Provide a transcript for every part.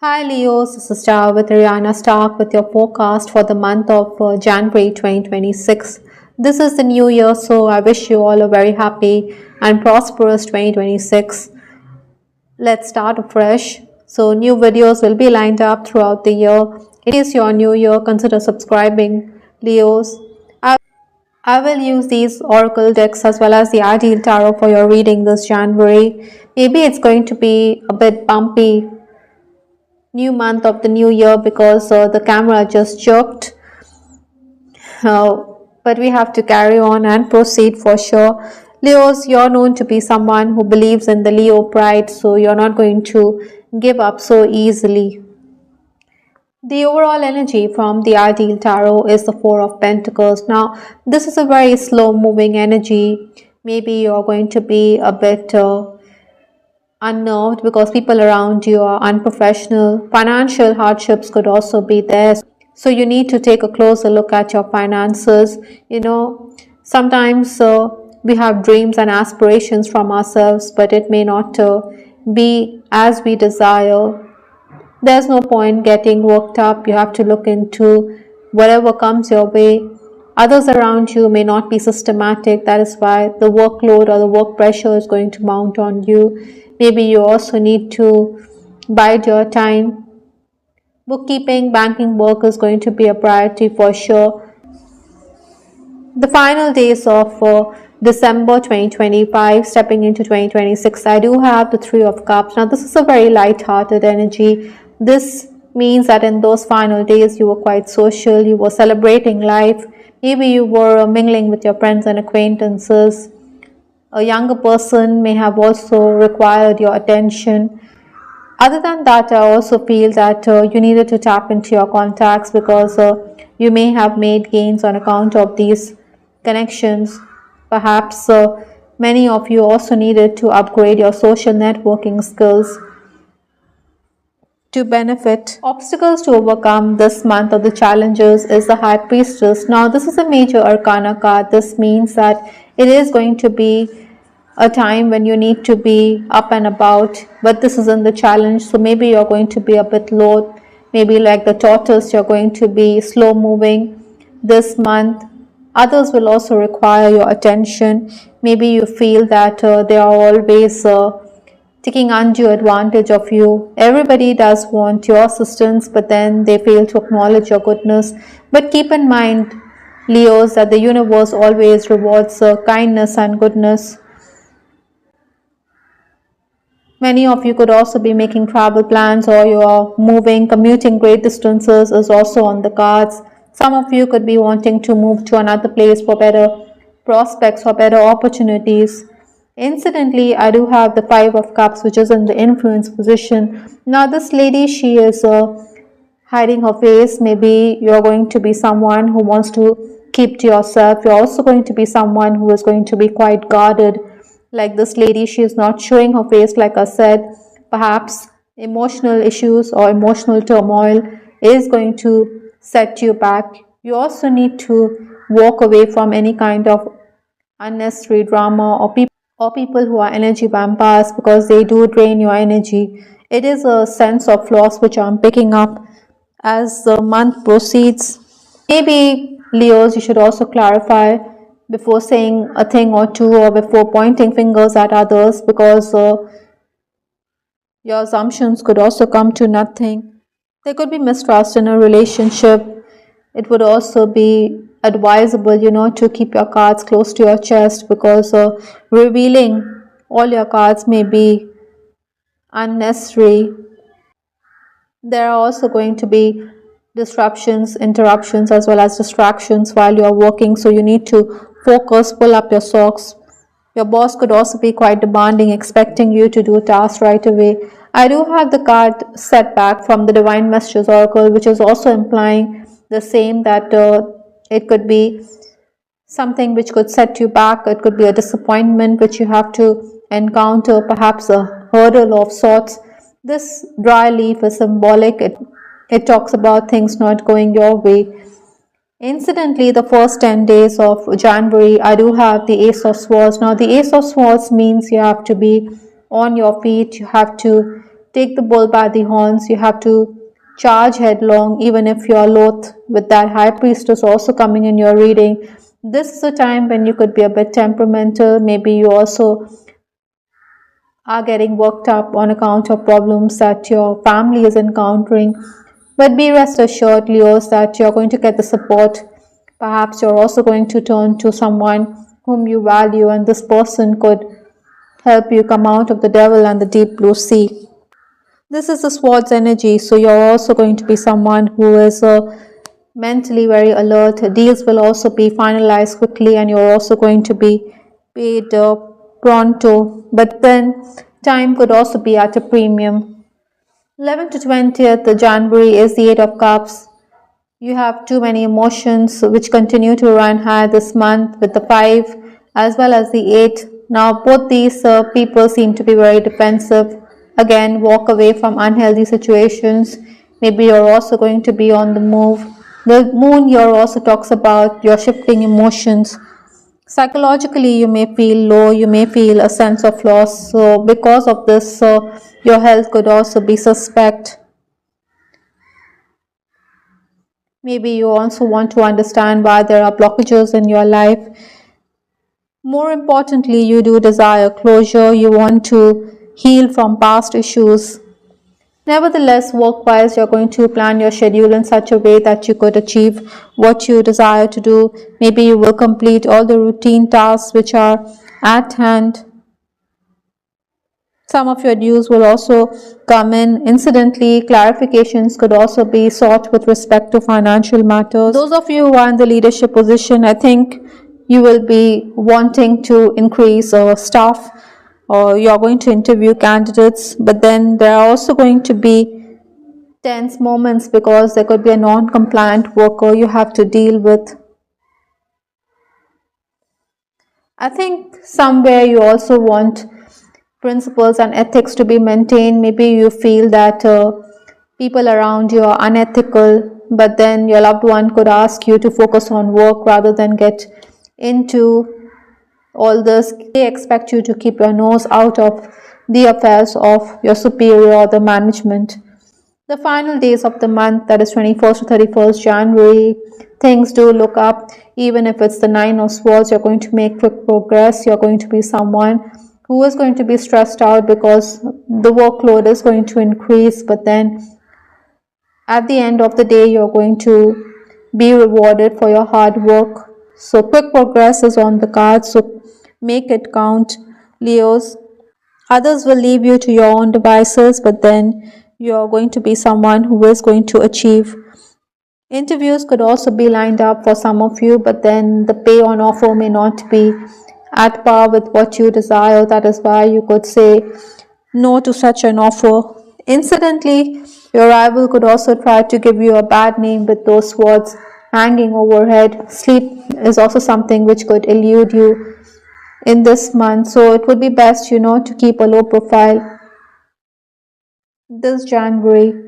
Hi Leos, this is Star with Ariana Stark with your forecast for the month of January 2026. This is the new year, so I wish you all a very happy and prosperous 2026. Let's start afresh. So, new videos will be lined up throughout the year. In case you're new year, consider subscribing, Leos. I will use these oracle decks as well as the ideal tarot for your reading this January. Maybe it's going to be a bit bumpy new month of the new year because the camera just jerked, uh, but we have to carry on and proceed for sure. Leos, you're known to be someone who believes in the Leo pride, so you're not going to give up so easily. The overall energy from the ideal tarot is the Four of Pentacles. Now this is a very slow moving energy. Maybe you're going to be a bit unnerved because people around you are unprofessional. Financial hardships could also be there. So you need to take a closer look at your finances. Sometimes we have dreams and aspirations from ourselves, but it may not be as we desire. There's no point getting worked up. You have to look into whatever comes your way. Others around you may not be systematic. That is why the workload or the work pressure is going to mount on you. Maybe you also need to bide your time. Bookkeeping, banking work is going to be a priority for sure. The final days of December 2025, stepping into 2026, I do have the Three of Cups. Now, this is a very light-hearted energy. This means that in those final days, you were quite social, you were celebrating life. Maybe you were mingling with your friends and acquaintances. A younger person may have also required your attention. Other than that, I also feel that you needed to tap into your contacts because you may have made gains on account of these connections. Perhaps many of you also needed to upgrade your social networking skills to benefit. Obstacles to overcome this month of the challenges is the High Priestess. Now, this is a major arcana card. This means that it is going to be a time when you need to be up and about, but this isn't the challenge. So maybe you're going to be a bit low, maybe like the tortoise, you're going to be slow moving this month. Others will also require your attention. Maybe you feel that they are always taking undue advantage of you. Everybody does want your assistance, but then they fail to acknowledge your goodness. But keep in mind, Leos, that the universe always rewards kindness and goodness. Many of you could also be making travel plans, or you are moving, commuting great distances is also on the cards. Some of you could be wanting to move to another place for better prospects or better opportunities. Incidentally, I do have the Five of Cups, which is in the influence position. Now, this lady, she is hiding her face. Maybe you're going to be someone who wants to keep to yourself. You're also going to be someone who is going to be quite guarded. Like this lady, she is not showing her face, like I said. Perhaps emotional issues or emotional turmoil is going to set you back. You also need to walk away from any kind of unnecessary drama or people who are energy vampires, because they do drain your energy. It is a sense of loss which I'm picking up as the month proceeds. Maybe, Leos, you should also clarify before saying a thing or two, or before pointing fingers at others, because your assumptions could also come to nothing. There could be mistrust in a relationship. It would also be advisable, to keep your cards close to your chest, because revealing all your cards may be unnecessary. There are also going to be disruptions, interruptions, as well as distractions while you are working, so you need to focus, pull up your socks. Your boss could also be quite demanding, expecting you to do tasks right away. I do have the card setback from the Divine Messages Oracle, which is also implying the same, that it could be something which could set you back. It could be a disappointment which you have to encounter, perhaps a hurdle of sorts. This dry leaf is symbolic. It talks about things not going your way. Incidentally, the first 10 days of January, I do have the Ace of Swords. Now, the Ace of Swords means you have to be on your feet. You have to take the bull by the horns. You have to charge headlong, even if you're loath, with that high priestess also coming in your reading. This is a time when you could be a bit temperamental. Maybe you also are getting worked up on account of problems that your family is encountering. But be rest assured, Leos, that you're going to get the support. Perhaps you're also going to turn to someone whom you value, and this person could help you come out of the devil and the deep blue sea. This is the swords energy, so you're also going to be someone who is mentally very alert. Deals will also be finalized quickly, and you're also going to be paid pronto. But then time could also be at a premium. 11th to 20th January is the Eight of Cups. You have too many emotions which continue to run high this month with the 5 as well as the 8. Now both these people seem to be very defensive. Again, walk away from unhealthy situations. Maybe you're also going to be on the move. The moon here also talks about your shifting emotions. Psychologically, you may feel low, you may feel a sense of loss. So because of this, your health could also be suspect. Maybe you also want to understand why there are blockages in your life. More importantly, you do desire closure. You want to heal from past issues. Nevertheless, work-wise, you're going to plan your schedule in such a way that you could achieve what you desire to do. Maybe you will complete all the routine tasks which are at hand. Some of your dues will also come in. Incidentally, clarifications could also be sought with respect to financial matters. Those of you who are in the leadership position, I think you will be wanting to increase staff, or you're going to interview candidates, but then there are also going to be tense moments because there could be a non-compliant worker you have to deal with. I think somewhere you also want principles and ethics to be maintained. Maybe you feel that people around you are unethical, but then your loved one could ask you to focus on work rather than get into all this. They expect you to keep your nose out of the affairs of your superior or the management. The final days of the month, that is 21st to 31st January, things do look up. Even if it's the Nine of Swords, you're going to make quick progress. You're going to be someone who is going to be stressed out because the workload is going to increase, but then at the end of the day, you're going to be rewarded for your hard work. So quick progress is on the card, so make it count, Leos. Others will leave you to your own devices, but then you're going to be someone who is going to achieve. Interviews could also be lined up for some of you, but then the pay on offer may not be at par with what you desire. That is why you could say no to such an offer. Incidentally, your rival could also try to give you a bad name with those swords hanging overhead. Sleep is also something which could elude you in this month, so it would be best, to keep a low profile this January.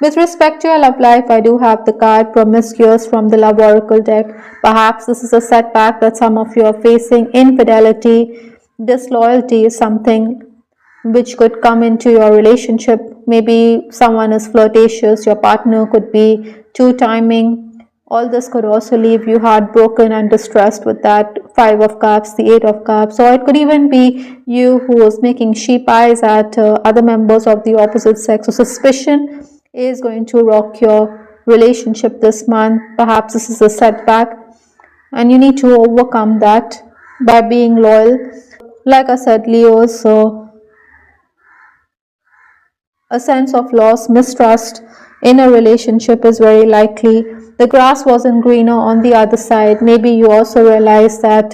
With respect to your love life, I do have the card Promiscuous from the Love Oracle deck. Perhaps this is a setback that some of you are facing. Infidelity, disloyalty is something which could come into your relationship. Maybe someone is flirtatious, your partner could be too timing. All this could also leave you heartbroken and distressed with that 5 of Cups, the 8 of Cups. Or it could even be you who is making sheep eyes at other members of the opposite sex. So suspicion is going to rock your relationship this month. Perhaps this is a setback and you need to overcome that by being loyal. Like I said, Leo, so a sense of loss, mistrust in a relationship is very likely. The grass wasn't greener on the other side. Maybe you also realize that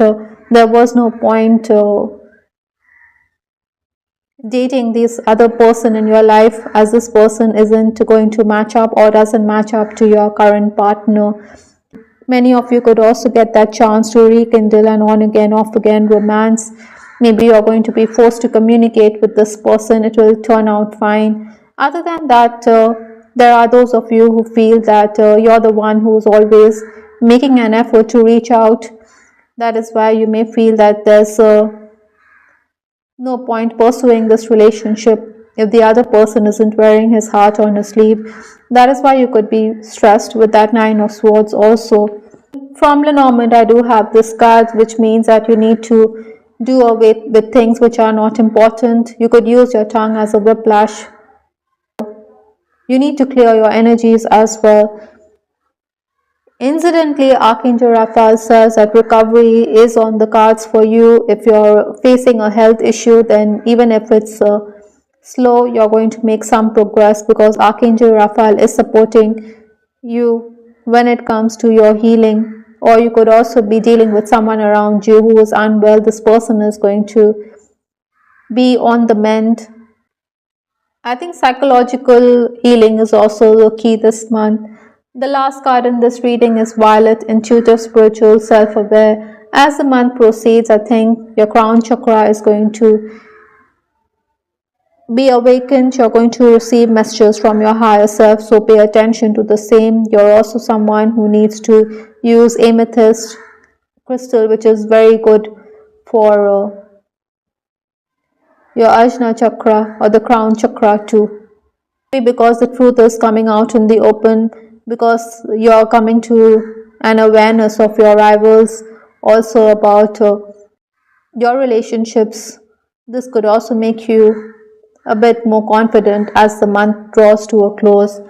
there was no point dating this other person in your life, as this person isn't going to match up or doesn't match up to your current partner. Many of you could also get that chance to rekindle an on again, off again romance. Maybe you're going to be forced to communicate with this person. It will turn out fine. Other than that, there are those of you who feel that you're the one who's always making an effort to reach out. That is why you may feel that there's no point pursuing this relationship if the other person isn't wearing his heart on his sleeve. That is why you could be stressed with that Nine of Swords also. From Lenormand, I do have this card, which means that you need to do away with things which are not important. You could use your tongue as a whiplash. You need to clear your energies as well. Incidentally, Archangel Raphael says that recovery is on the cards for you. If you're facing a health issue, then even if it's slow, you're going to make some progress, because Archangel Raphael is supporting you when it comes to your healing. Or you could also be dealing with someone around you who is unwell. This person is going to be on the mend. I think psychological healing is also the key this month. The last card in this reading is Violet, intuitive, spiritual, self-aware. As the month proceeds, I think your crown chakra is going to be awakened. You're going to receive messages from your higher self, so pay attention to the same. You're also someone who needs to use amethyst crystal, which is very good for your Ajna chakra or the crown chakra too. Because the truth is coming out in the open, because you're coming to an awareness of your rivals, also about your relationships. This could also make you a bit more confident as the month draws to a close.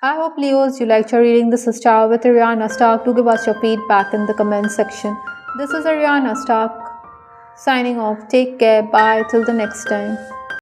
I hope, Leos, you liked your reading. This is Ciao with Ariana Stark. Do give us your feedback in the comment section. This is Ariana Stark signing off. Take care. Bye. Till the next time.